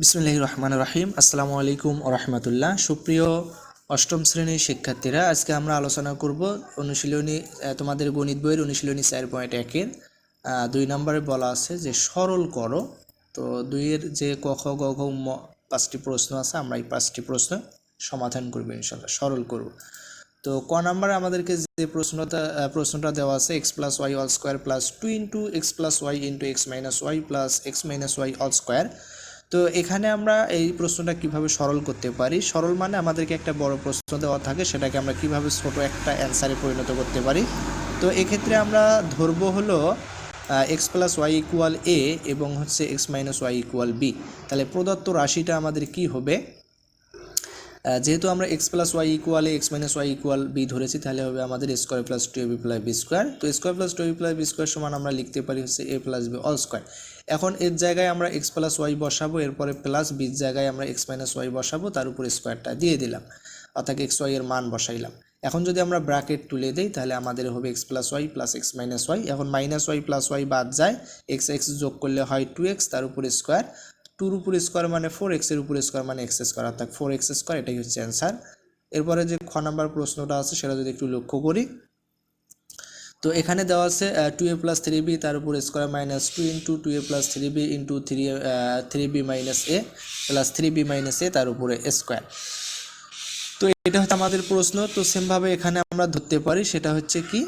বিসমিল্লাহির রহমানির রহিম। আসসালামু আলাইকুম ওয়া রাহমাতুল্লাহ। সুপ্রিয় অষ্টম শ্রেণীর শিক্ষার্থীরা, আজকে আমরা আলোচনা করব অনুশীলনী তোমাদের গণিত বইয়ের অনুশীলনী 4.1-এর 2 নম্বরে বলা আছে যে সরল করো। তো 2-এর যে ক খ গ ঘ ম 5টি প্রশ্ন আছে, আমরা এই 5টি প্রশ্ন সমাধান করব ইনশাআল্লাহ, সরল করব। তো ক নম্বরে আমাদেরকে যে প্রশ্নটা দেওয়া আছে x plus y all square plus 2 into x plus y into x minus y plus x minus y all square. তো এখানে আমরা এই প্রশ্নটা কিভাবে সরল করতে পারি, সরল মানে আমাদেরকে একটা বড় প্রশ্ন দেওয়া থাকে, সেটাকে আমরা কিভাবে ছোট একটা অ্যান্সারে পরিণত করতে পারি। তো এক্ষেত্রে আমরা ধরবো হলো x plus y equal a এবং হচ্ছে x minus y equal b. তাহলে প্রদত্ত রাশিটা আমাদের কি হবে, যেহেতু আমরা x plus y equal a x minus y equal b ধরেছি, তাহলে হবে আমাদের square plus 2ab plus b square. তো square plus 2ab plus b square সমান আমরা লিখতে পারি হচ্ছে a plus b all square. এখন এর জায়গায় আমরা এক্স প্লাস ওয়াই বসাবো, এরপরে প্লাস বির জায়গায় আমরা এক্স মাইনাস ওয়াই বসাবো, তার উপরে স্কোয়ারটা দিয়ে দিলাম, অর্থাৎ এক্স ওয়াই এর মান বসাইলাম। এখন যদি আমরা ব্র্যাকেট তুলে দিই তাহলে আমাদের হবে x plus y plus x minus y. এখন মাইনাস ওয়াই প্লাস ওয়াই বাদ যায়, এক্স এক্স যোগ করলে হয় 2x, তার উপরে স্কোয়ার, 2-র উপর স্কোয়ার মানে 4x, এর উপর স্কোয়ার মানে এক্স স্কোয়ার, অর্থাৎ 4x স্কোয়ার। এটাই হচ্ছে অ্যান্সার। এরপরে যে খ নাম্বার প্রশ্নটা আছে সেটা যদি একটু লক্ষ্য করি, তো এখানে দেওয়া আছে 2a প্লাস 3b তার উপর square minus 2 into 2a plus 3b into 3b minus a plus 3b minus a তার উপরে স্কোয়ার। তো এটা হচ্ছে আমাদের প্রশ্ন। তো সেমভাবে এখানে আমরা ধরতে পারি, সেটা হচ্ছে কি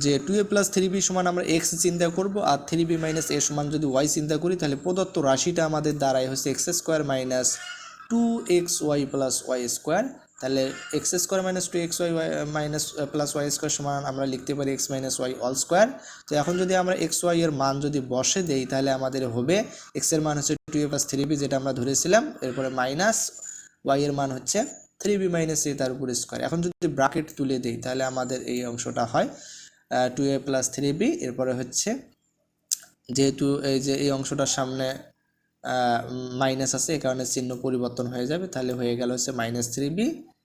যে 2a প্লাস 3b সমান আমরা এক্স চিন্তা করব, আর 3b মাইনাস এ সমান যদি ওয়াই চিন্তা করি, তাহলে প্রদত্ত রাশিটা আমাদের দাঁড়ায় হচ্ছে x square minus 2xy plus y square. তাহলে x square minus 2xy minus plus y square সমান আমরা লিখতে পারি x minus y all square. তো এখন যদি আমরা এক্স ওয়াই এর মান যদি বসে দেই, তাহলে আমাদের হবে এক্স এর মান হচ্ছে 2a প্লাস 3b যেটা আমরা ধরেছিলাম, এরপরে মাইনাস ওয়াই এর মান হচ্ছে 3b মাইনাস এ তার উপর স্কোয়ার। এখন যদি ব্র্যাকেট তুলে দিই তাহলে আমাদের এই অংশটা হয় 2a প্লাস 3b, এরপরে হচ্ছে যেহেতু এই যে এই অংশটার সামনে মাইনাস আছে, এই কারণে চিহ্ন পরিবর্তন হয়ে যাবে, তাহলে হয়ে গেল হচ্ছে মাইনাস 3b,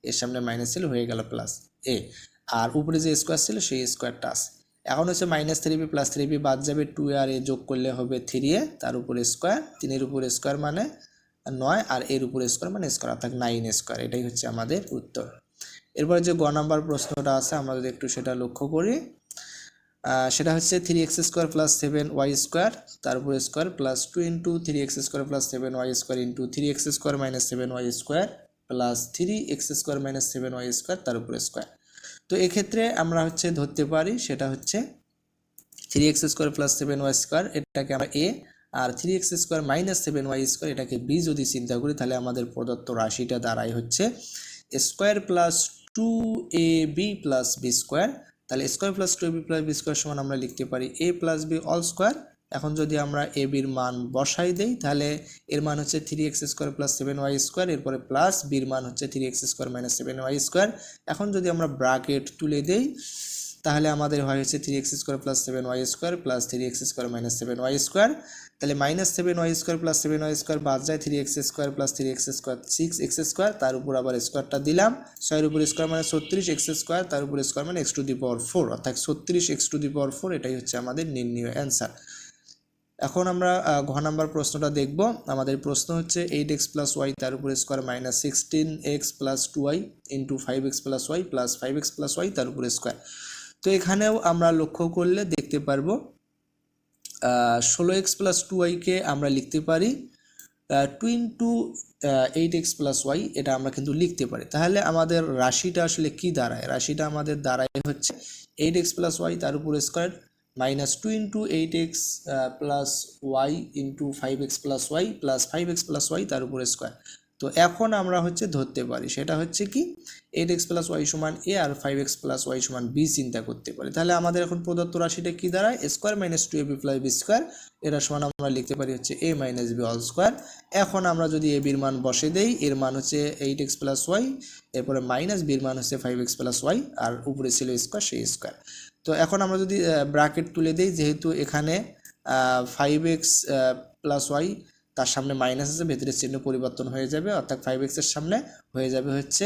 এর সামনে মাইনাস ছিল, হয়ে গেল প্লাস এ, আর উপরে যে স্কোয়ার ছিল সেই স্কোয়ারটা আছে। এখন হচ্ছে মাইনাস 3b প্লাস 3b বাদ যাবে, 2 আর এ যোগ করলে হবে 3a তার উপরে স্কোয়ার, 3-এর উপরে স্কোয়ার মানে 9, আর এর উপরে স্কোয়ার মানে স্কোয়ার, অর্থাৎ 9 স্কোয়ার। এটাই হচ্ছে আমাদের উত্তর। এরপরে যে গ নাম্বার প্রশ্নটা আছে আমরা যদি একটু সেটা লক্ষ্য করি, সেটা হচ্ছে 3x square plus 7y square তার উপরে square plus 2 into 3x square plus 7y square into 3x square minus 7y square plus 3x square minus 7y square তার উপরে স্কোয়ার। তো এক্ষেত্রে আমরা হচ্ছে ধরতে পারি, সেটা হচ্ছে 3x square plus 7y square এটাকে আমরা এ, আর 3x square minus 7y square এটাকে বি যদি চিন্তা করি, তাহলে আমাদের প্রদত্ত রাশিটা দাঁড়ায় হচ্ছে square plus 2ab plus b square. তাহলে square plus 2ab plus b square সমান আমরা লিখতে পারি a plus b all square. এখন যদি আমরা এ বির মান বসাই দেই, তাহলে এর মান হচ্ছে 3x square plus 7y square, এরপরে প্লাস বির মান হচ্ছে 3x square minus 7y square. এখন যদি আমরা ব্র্যাকেট তুলে দেই তাহলে আমাদের হয় হচ্ছে 3x square plus 7y square plus 3x square minus 7y square. তাহলে minus 7y square plus 7y square বাদ যায়, 3x square plus 3x square 6x square, তার উপর আবার স্কোয়ারটা দিলাম, 6-এর উপর স্কোয়ার মানে 36x স্কোয়ার, তার উপর স্কোয়ার মানে x টু দি পাওয়ার 4, অর্থাৎ 36x টু দি পাওয়ার 4। এটাই হচ্ছে আমাদের নির্ণয় অ্যান্সার। এখন আমরা ঘ নাম্বার প্রশ্নটা দেখব। আমাদের প্রশ্ন হচ্ছে 8x প্লাস ওয়াই তার উপর square minus 16x plus 2y into 5x plus y plus 5x plus y তার উপর স্কোয়ার। তো এখানেও আমরা লক্ষ্য করলে দেখতে পারবো 16x প্লাস 2y-কে আমরা লিখতে পারি 2 ইন্টু 8x প্লাস ওয়াই, এটা আমরা কিন্তু লিখতে পারি। তাহলে আমাদের রাশিটা আসলে কি দাঁড়ায়, রাশিটা আমাদের দাঁড়ায় হচ্ছে 8x প্লাস ওয়াই তার উপর square minus 2 into 8x plus y into 5x plus y plus 5x plus y তার উপর স্কোয়ার। তো এখন আমরা হচ্ছে ধরতে পারি, সেটা হচ্ছে কি 8x প্লাস ওয়াই সমান এ আর 5x প্লাস ওয়াই সমান বি চিন্তা করতে পারি। তাহলে আমাদের এখন প্রদত্ত রাশিটা কি দাঁড়ায়, square minus 2ab plus b square, এটা সমান আমরা লিখতে পারি হচ্ছে a minus b all square. এখন আমরা যদি এ বির মান বসে দেই, এর মান হচ্ছে 8x প্লাস ওয়াই, এরপরে মাইনাস বির মান হচ্ছে 5x প্লাস ওয়াই, আর উপরে ছিল স্কোয়ার সেই স্কোয়ার। তো এখন আমরা যদি ব্র্যাকেট তুলে দিই, যেহেতু এখানে 5x প্লাস ওয়াই তার সামনে মাইনাস আছে, ভেতরের চিহ্ন পরিবর্তন হয়ে যাবে, অর্থাৎ 5x এর সামনে হয়ে যাবে হচ্ছে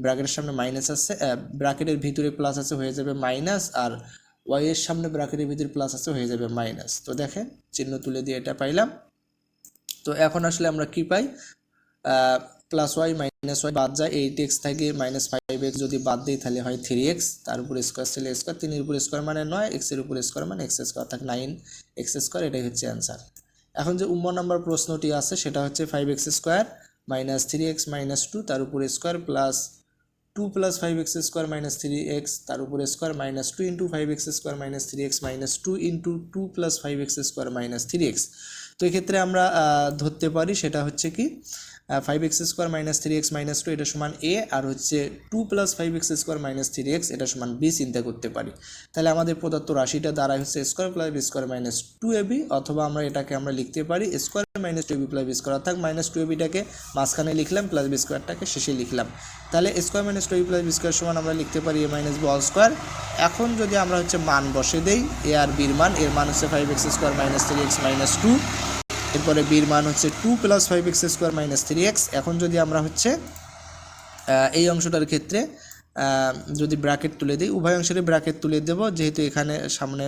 ব্র্যাকেটের সামনে মাইনাস আছে, ব্র্যাকেটের ভিতরে প্লাস আছে হয়ে যাবে মাইনাস, আর ওয়াই এর সামনে ব্র্যাকেটের ভিতরে প্লাস আছে হয়ে যাবে মাইনাস। তো দেখেন চিহ্ন তুলে দিয়ে এটা পাইলাম। তো এখন আসলে আমরা কি পাই, প্লাস ওয়াই মাইনাস ওয়াই বাদ যায়, 8x থেকে মাইনাস 5x যদি বাদ দিই তাহলে হয় 3x, তার উপর স্কোয়ার ছিল স্কোয়ার, 3 এর উপর স্কোয়ার মানে 9, x এর উপর স্কোয়ার মানে x স্কোয়ার, অর্থাৎ 9x স্কোয়ার, এটাই হচ্ছে অ্যান্সার। এখন যে নাম্বার প্রশ্নটি আছে সেটা হচ্ছে 5x square minus 3x minus 2 তার উপর square plus 2 plus 5x square minus 3x তার উপর square minus 2 into 5x square minus 3x minus 2 into 2 plus 5x square minus 3x। তো এক্ষেত্রে আমরা ধরতে পারি সেটা হচ্ছে কি 5x square minus 3x minus 2 এটা সমান a, আর হচ্ছে 2 plus 5x square minus 3x এটা সমান b চিন্তা করতে পারি। তাহলে আমাদের প্রদত্ত রাশিটা দাঁড়ায় হচ্ছে square plus b square minus 2ab, অথবা আমরা এটাকে আমরা লিখতে পারি square minus 2ab plus b square, অর্থাৎ মাইনাস 2abটাকে মাঝখানে লিখলাম, প্লাস বি স্কোয়ারটাকে শেষে লিখলাম। তাহলে square minus 2ab plus b square সমান আমরা লিখতে পারি a minus b whole square. এখন যদি আমরা হচ্ছে মান বসে দেই, a আর বির মান, এর মান হচ্ছে 5x square minus 3x minus 2, এরপরে বির মান হচ্ছে 2 plus 5x square minus 3x। এখন যদি আমরা হচ্ছে এই অংশটার ক্ষেত্রে যদি ব্র্যাকেট তুলে দিই, উভয় অংশেরই ব্র্যাকেট তুলে দেব, যেহেতু এখানে সামনে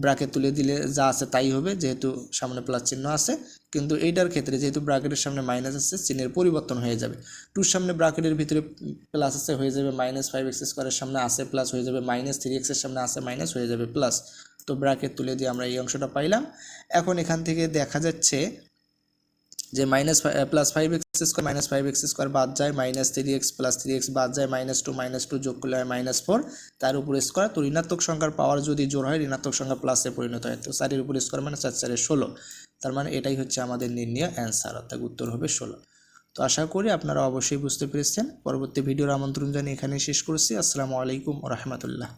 ব্র্যাকেট তুলে দিলে যা আছে তাই হবে, যেহেতু সামনে প্লাস চিহ্ন আছে। কিন্তু এইটার ক্ষেত্রে যেহেতু ব্র্যাকেটের সামনে মাইনাস আছে, চিহ্নের পরিবর্তন হয়ে যাবে। 2 সামনে ব্র্যাকেটের ভিতরে প্লাস আছে, হয়ে যাবে মাইনাস 5x স্কোয়ারের সামনে আছে প্লাস, হয়ে যাবে মাইনাস 3x এর সামনে আছে মাইনাস, হয়ে যাবে প্লাস। তো ব্র্যাকেট তুলে দিয়ে আমরা এই অংশটা পাইলাম। এখন এখান থেকে দেখা যাচ্ছে যে minus plus 5x square minus 5x square বাদ যায়, মাইনাস 3x প্লাস 3x বাদ যায়, মাইনাস 2 যোগ করলে হয় মাইনাস 4 তার উপর স্কোয়ার। তো ঋণাত্মক সংখ্যার পাওয়ার যদি জোর হয় ঋণাত্মক সংখ্যা প্লাসে পরিণত হয়, তো 4 এর উপর স্কোয়ার মানে 4 4 16, তার মানে এটাই হচ্ছে আমাদের নির্ণয় অ্যান্সার, অর্থাৎ উত্তর হবে 16। তো আশা করি আপনারা অবশ্যই বুঝতে পেরেছেন। পরবর্তী ভিডিওর আমন্ত্রণ জানিয়ে এখানে শেষ করছি। আসসালামু আলাইকুম ওয়া রাহমাতুল্লাহ।